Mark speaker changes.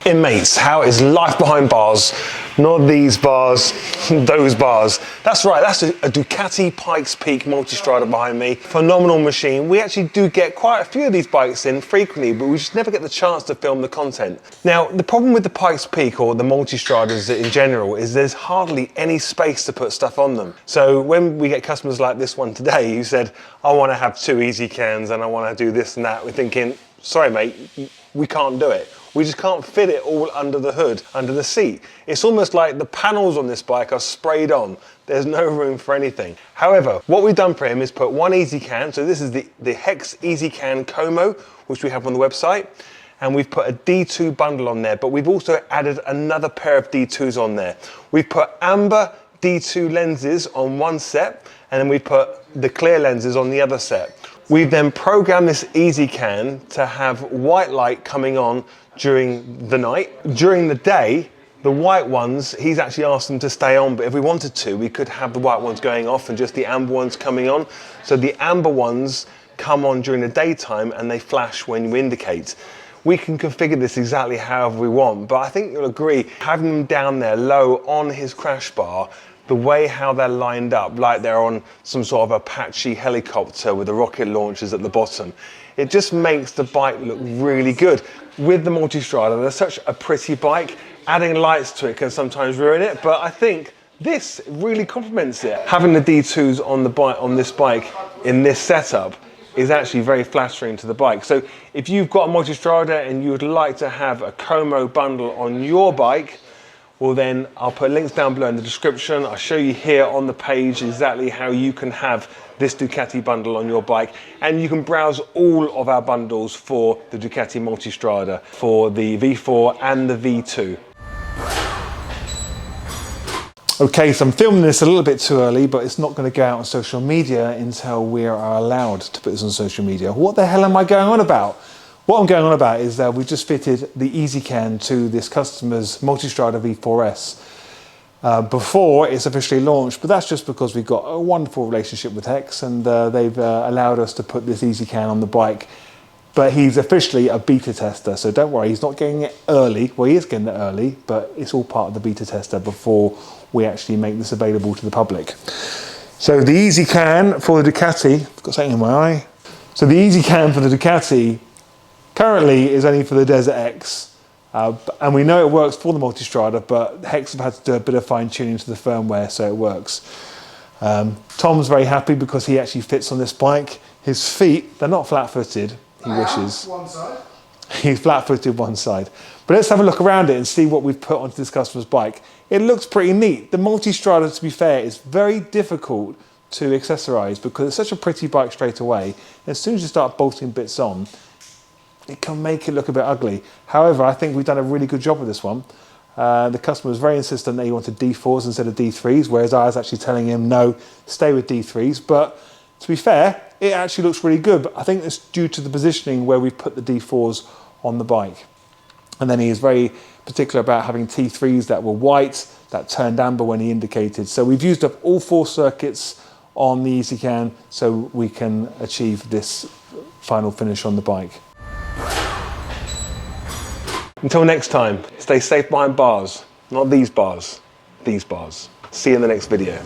Speaker 1: Hey mates, how is life behind bars? Not these bars, those bars. That's right, that's a Ducati Pikes Peak MultiStrada behind me. Phenomenal machine. We actually do get quite a few of these bikes in frequently, but we just never get the chance to film the content. Now, the problem with the Pikes Peak or the MultiStradas in general is there's hardly any space to put stuff on them. So when we get customers like this one today who said, I want to have 2 Ezcans and I want to do this and that, we're thinking, sorry mate, we can't do it. We just can't fit it all under the hood, under the seat. It's almost like the panels on this bike are sprayed on. There's no room for anything. However, what we've done for him is put one Ezcan, so this is the Hex Ezcan Como, which we have on the website, and we've put a D2 bundle on there, but we've also added another pair of D2s on there. We've put amber D2 lenses on one set, and then we've put the clear lenses on the other set. We've then programmed this Ezcan to have white light coming on during the night. During the day, the white ones, he's actually asked them to stay on, but if we wanted to, we could have the white ones going off and just the amber ones coming on. So the amber ones come on during the daytime and they flash when you indicate. We can configure this exactly however we want, but I think you'll agree, having them down there low on his crash bar, the way how they're lined up, like they're on some sort of Apache helicopter with the rocket launchers at the bottom, it just makes the bike look really good. With the MultiStrada, they're such a pretty bike. Adding lights to it can sometimes ruin it, but I think this really complements it. Having the D2s on the bike, on this bike in this setup, is actually very flattering to the bike. So if you've got a MultiStrada and you would like to have a Como bundle on your bike, well then I'll put links down below in the description. I'll show you here on the page exactly how you can have this Ducati bundle on your bike, and you can browse all of our bundles for the Ducati MultiStrada for the V4 and the V2. Okay, so I'm filming this a little bit too early, but it's not going to go out on social media until we are allowed to put this on social media. What the hell am I going on about? What I'm going on about is that we just fitted the Ezcan to this customer's MultiStrada V4S before it's officially launched, but that's just because we've got a wonderful relationship with Hex, and they've allowed us to put this Ezcan on the bike. But he's officially a beta tester, so don't worry, he's not getting it early. Well, he is getting it early, but it's all part of the beta tester before we actually make this available to the public. So the Ezcan for the Ducati, I've got something in my eye. So the Ezcan for the Ducati currently is only for the Desert X, and we know it works for the MultiStrada, but Hex have had to do a bit of fine tuning to the firmware so it works. Tom's very happy because he actually fits on this bike. His feet, they're not flat-footed, he wishes.
Speaker 2: One side.
Speaker 1: He's flat-footed one side. But let's have a look around it and see what we've put onto this customer's bike. It looks pretty neat. The MultiStrada, to be fair, is very difficult to accessorize because it's such a pretty bike straight away. As soon as you start bolting bits on, it can make it look a bit ugly. However, I think we've done a really good job with this one. The customer was very insistent that he wanted D4s instead of D3s, whereas I was actually telling him, no, stay with D3s. But to be fair, it actually looks really good. But I think it's due to the positioning where we put the D4s on the bike. And then he is very particular about having T3s that were white, that turned amber when he indicated. So we've used up all 4 circuits on the Ezcan so we can achieve this final finish on the bike. Until next time, stay safe behind bars. Not these bars, these bars. See you in the next video.